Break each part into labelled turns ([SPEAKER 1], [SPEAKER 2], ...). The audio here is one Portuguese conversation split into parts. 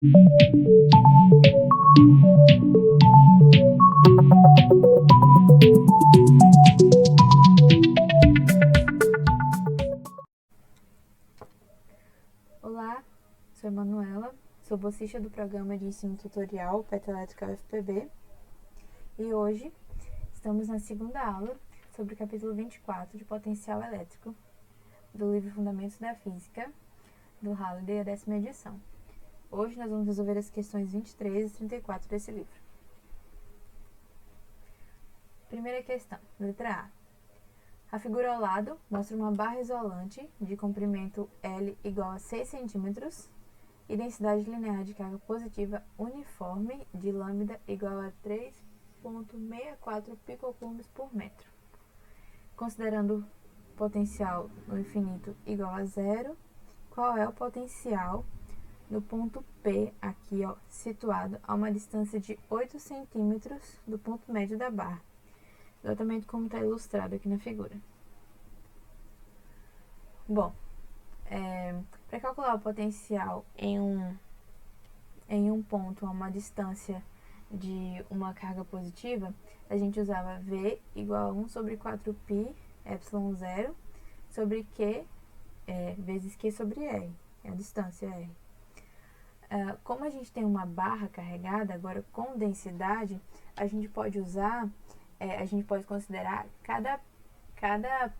[SPEAKER 1] Olá, sou Emanuela, sou bolsista do programa de ensino tutorial Petroelétrica UFPB e hoje estamos na segunda aula sobre o capítulo 24 de potencial elétrico do livro Fundamentos da Física, do Halliday, a 10ª edição. Hoje nós vamos resolver as questões 23 e 34 desse livro. Primeira questão, letra A. A figura ao lado mostra uma barra isolante de comprimento L igual a 6 cm e densidade linear de carga positiva uniforme de lambda igual a 3,64 picocoulombs por metro. Considerando potencial no infinito igual a zero, qual é o potencial no ponto P, aqui situado a uma distância de 8 cm do ponto médio da barra? Exatamente como está ilustrado aqui na figura. Bom, para calcular o potencial em um ponto a uma distância de uma carga positiva, a gente usava V igual a 1 sobre 4π epsilon 0 sobre Q vezes Q sobre R, é a distância R. Como a gente tem uma barra carregada, agora com densidade, a gente pode considerar cada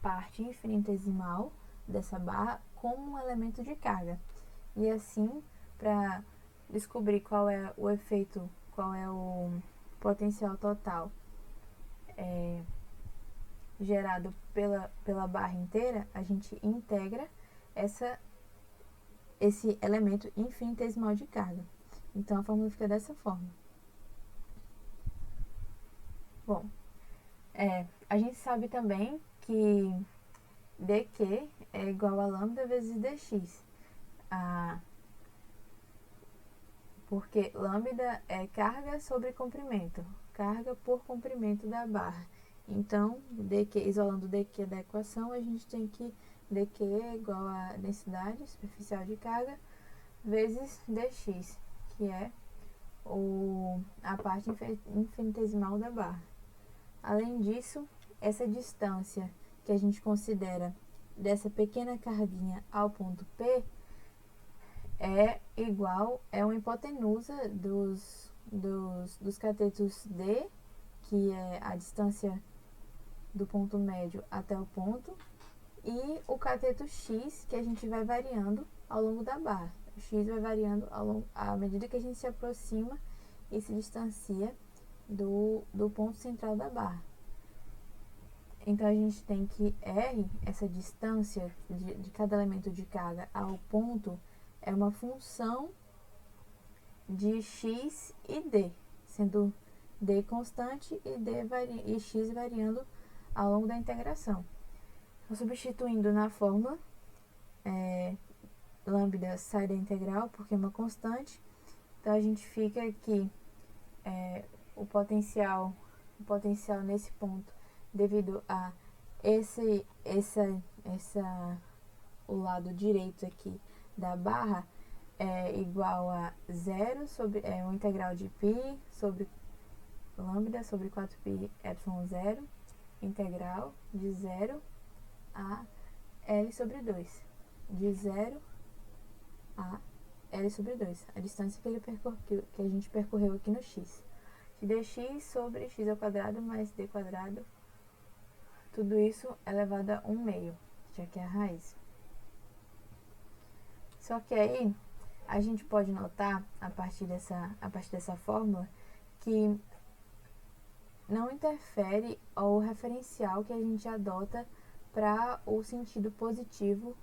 [SPEAKER 1] parte infinitesimal dessa barra como um elemento de carga. E assim, para descobrir qual é o efeito, qual é o potencial total gerado pela barra inteira, a gente integra esse elemento infinitesimal de carga. Então, a fórmula fica dessa forma. Bom, a gente sabe também que dq é igual a lambda vezes dx. Porque lambda é carga sobre comprimento, carga por comprimento da barra. Então, dq, isolando dq da equação, a gente tem que dq é igual a densidade superficial de carga vezes dx, que é a parte infinitesimal da barra. Além disso, essa distância que a gente considera dessa pequena carguinha ao ponto P é uma hipotenusa dos catetos D, que é a distância do ponto médio até o ponto, e o cateto X, que a gente vai variando ao longo da barra. O X vai variando à medida que a gente se aproxima e se distancia do ponto central da barra. Então, a gente tem que R, essa distância de cada elemento de carga ao ponto, é uma função de x e d, sendo d constante e x variando ao longo da integração. Então, substituindo na fórmula, lambda sai da integral porque é uma constante, então a gente fica aqui o potencial nesse ponto devido a o lado direito aqui da barra é igual a zero sobre uma integral de π sobre lambda sobre 4π epsilon 0, integral de 0 a L sobre 2, de 0 a L sobre 2, a distância que a gente percorreu aqui no x, de dx sobre x ao quadrado mais d quadrado, tudo isso elevado a 1/2, já que é a raiz. Só que aí a gente pode notar, a partir dessa fórmula, que não interfere o referencial que a gente adota para o sentido positivo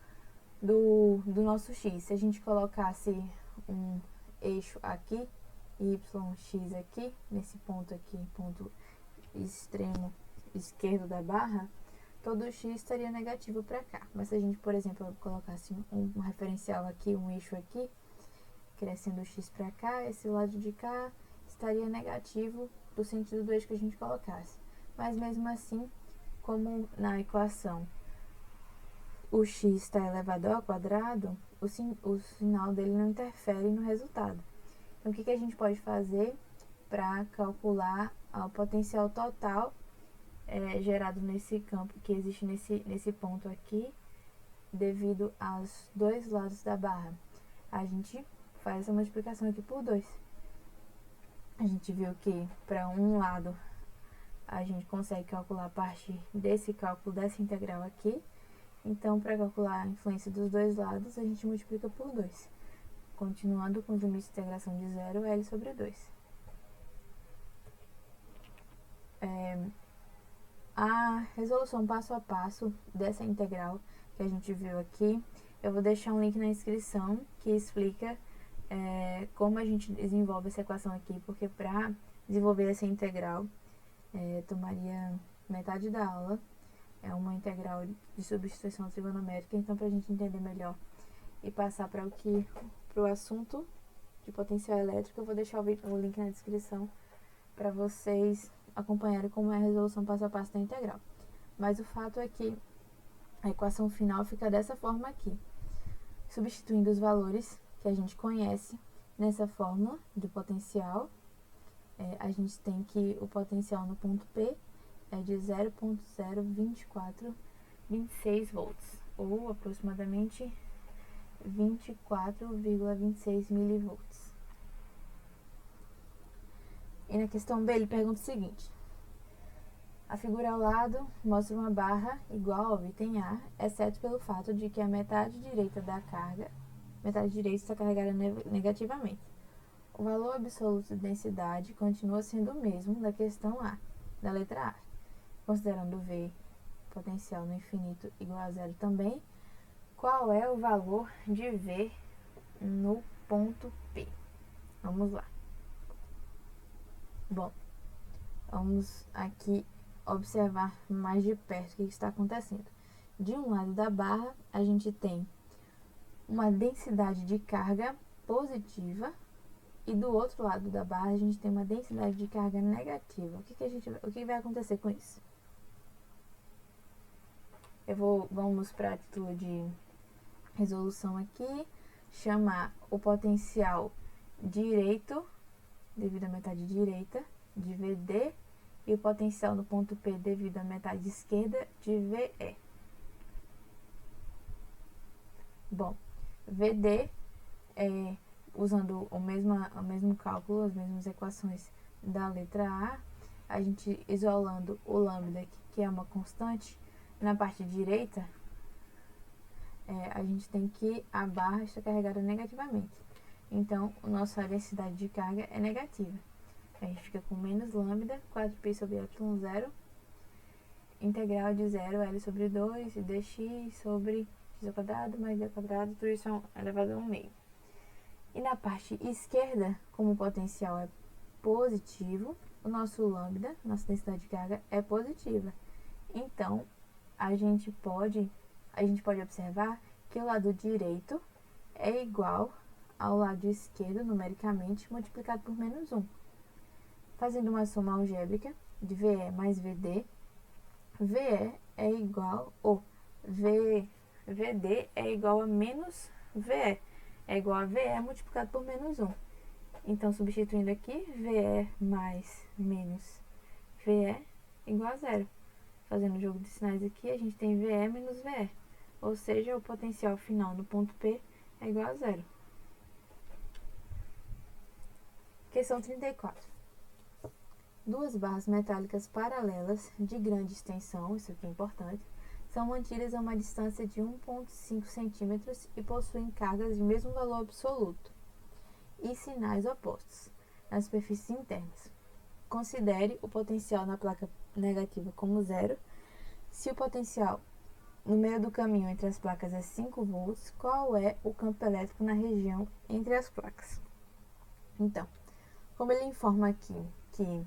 [SPEAKER 1] do nosso x. Se a gente colocasse um eixo aqui, yx aqui, nesse ponto aqui, ponto extremo esquerdo da barra, todo x estaria negativo para cá. Mas se a gente, por exemplo, colocasse um referencial aqui, um eixo aqui, crescendo o x para cá, esse lado de cá estaria negativo do sentido do eixo que a gente colocasse. Mas mesmo assim, como na equação o x está elevado ao quadrado, o sinal dele não interfere no resultado. Então, o que a gente pode fazer para calcular o potencial total gerado nesse campo que existe nesse ponto aqui, devido aos dois lados da barra? A gente faz essa multiplicação aqui por 2. A gente viu que para um lado a gente consegue calcular a partir desse cálculo dessa integral aqui. Então, para calcular a influência dos dois lados, a gente multiplica por 2. Continuando com os limites de integração de 0 a L sobre 2. A resolução passo a passo dessa integral que a gente viu aqui, eu vou deixar um link na descrição que explica como a gente desenvolve essa equação aqui, porque para desenvolver essa integral tomaria metade da aula. É uma integral de substituição trigonométrica, então para a gente entender melhor e passar para o assunto de potencial elétrico, eu vou deixar o link na descrição para vocês acompanharem como é a resolução passo a passo da integral. Mas o fato é que a equação final fica dessa forma aqui. Substituindo os valores que a gente conhece nessa fórmula do potencial, a gente tem que o potencial no ponto P é de 0.02426 volts, ou aproximadamente 24,26 milivolts. E na questão B ele pergunta o seguinte: a figura ao lado mostra uma barra igual ao item A, exceto pelo fato de que a metade direita está carregada negativamente. O valor absoluto de densidade continua sendo o mesmo da questão A, da letra A. Considerando V potencial no infinito igual a 0 também, qual é o valor de V no ponto P? Vamos lá. Bom, vamos aqui observar mais de perto o que está acontecendo. De um lado da barra, a gente tem uma densidade de carga positiva e do outro lado da barra a gente tem uma densidade de carga negativa. O que vai acontecer com isso? Vamos para a título de resolução aqui, chamar o potencial direito, devido à metade direita, de VD, e o potencial no ponto P, devido à metade esquerda, de VE. Bom, VD, usando o mesmo cálculo, as mesmas equações da letra A, a gente isolando o lambda, que é uma constante, na parte direita, a gente tem que a barra está carregada negativamente. Então, a nossa densidade de carga é negativa. A gente fica com menos lambda, 4π sobre ε0, integral de 0 L sobre 2, e dx sobre x ao quadrado mais d ao quadrado, tudo isso elevado a 1/2. E na parte esquerda, como o potencial é positivo, o nosso lambda, nossa densidade de carga, é positiva. Então, a gente pode observar que o lado direito é igual ao lado esquerdo, numericamente, multiplicado por menos 1. Fazendo uma soma algébrica de VE mais VD, VE é igual, VD é igual a menos VE, é igual a VE multiplicado por menos 1. Então, substituindo aqui, VE mais menos VE igual a 0. Fazendo o jogo de sinais aqui, a gente tem VE menos VE, ou seja, o potencial final no ponto P é igual a 0. Questão 34. Duas barras metálicas paralelas de grande extensão, isso aqui é importante, são mantidas a uma distância de 1,5 cm e possuem cargas de mesmo valor absoluto e sinais opostos nas superfícies internas. Considere o potencial na placa negativa como 0. Se o potencial no meio do caminho entre as placas é 5 volts, qual é o campo elétrico na região entre as placas? Então, como ele informa aqui que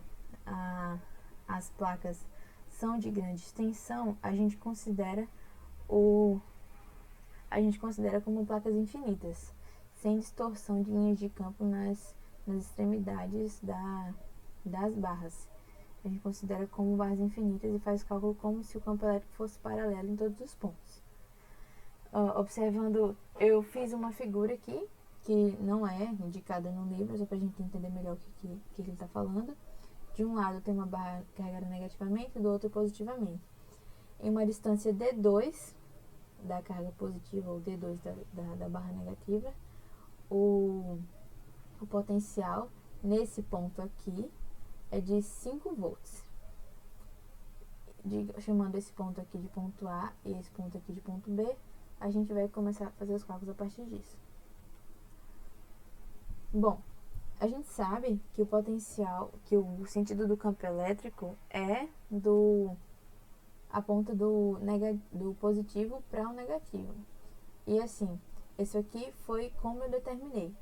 [SPEAKER 1] as placas são de grande extensão, a gente considera como placas infinitas, sem distorção de linhas de campo nas extremidades das barras. A gente considera como barras infinitas e faz cálculo como se o campo elétrico fosse paralelo em todos os pontos. Observando, eu fiz uma figura aqui que não é indicada no livro, só pra gente entender melhor o que ele está falando. De um lado tem uma barra carregada negativamente, do outro positivamente. Em uma distância D2 da carga positiva ou D2 da barra negativa, o potencial nesse ponto aqui é de 5 volts. Chamando esse ponto aqui de ponto A e esse ponto aqui de ponto B, a gente vai começar a fazer os cálculos a partir disso. Bom, a gente sabe que o potencial, que o sentido do campo elétrico é aponta do positivo para o negativo. E assim, isso aqui foi como eu determinei.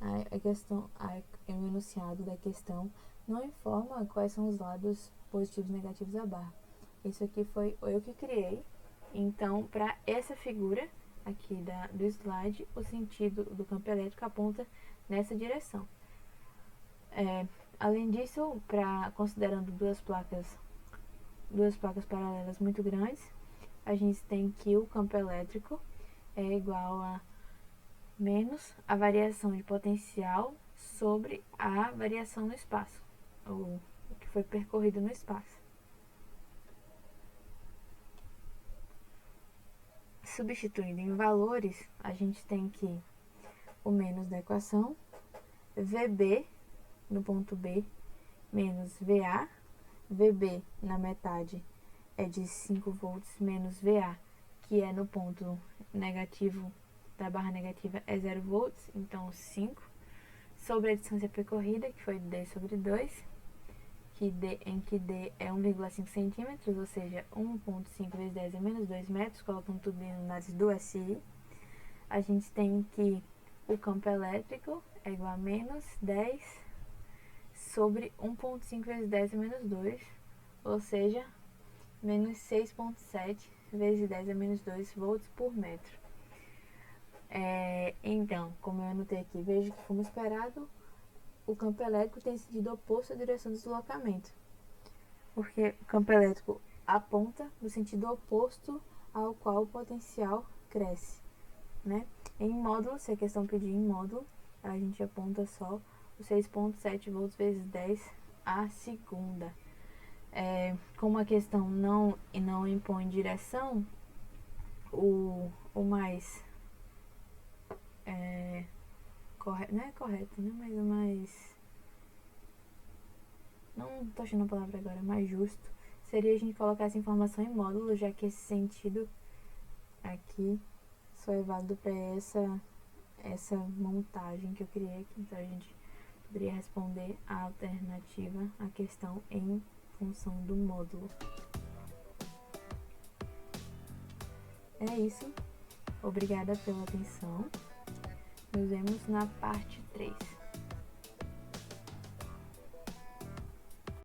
[SPEAKER 1] O enunciado da questão não informa quais são os lados positivos e negativos da barra. Isso aqui foi eu que criei. Então, para essa figura aqui do slide, o sentido do campo elétrico aponta nessa direção. Além disso, considerando duas placas paralelas muito grandes, a gente tem que o campo elétrico é igual a menos a variação de potencial sobre a variação no espaço, ou o que foi percorrido no espaço. Substituindo em valores, a gente tem que o menos da equação, VB no ponto B menos VA, VB na metade é de 5 volts menos VA, que é no ponto negativo da barra negativa é 0 volts, então 5, sobre a distância percorrida, que foi D sobre 2, em que D é 1,5 centímetros, ou seja, 1,5 vezes 10 é menos 2 metros, colocando tudo em unidades do SI. A gente tem que o campo elétrico é igual a menos 10 sobre 1,5 vezes 10 é menos 2, ou seja, menos 6,7 vezes 10 é menos 2 volts por metro. Então, como eu anotei aqui, vejo que, como esperado, o campo elétrico tem sentido oposto à direção do deslocamento, porque o campo elétrico aponta no sentido oposto ao qual o potencial cresce, né? Em módulo, se a questão pedir em módulo, a gente aponta só o 6,7 volts vezes 10 à segunda. Como a questão não impõe direção, o mais correto, não é correto, né? Mas o mais, não tô achando a palavra agora, mais justo seria a gente colocar essa informação em módulo, já que esse sentido aqui só é válido para essa montagem que eu criei aqui. Então a gente poderia responder a alternativa à questão em função do módulo. É isso. Obrigada pela atenção. Nos vemos na parte 3.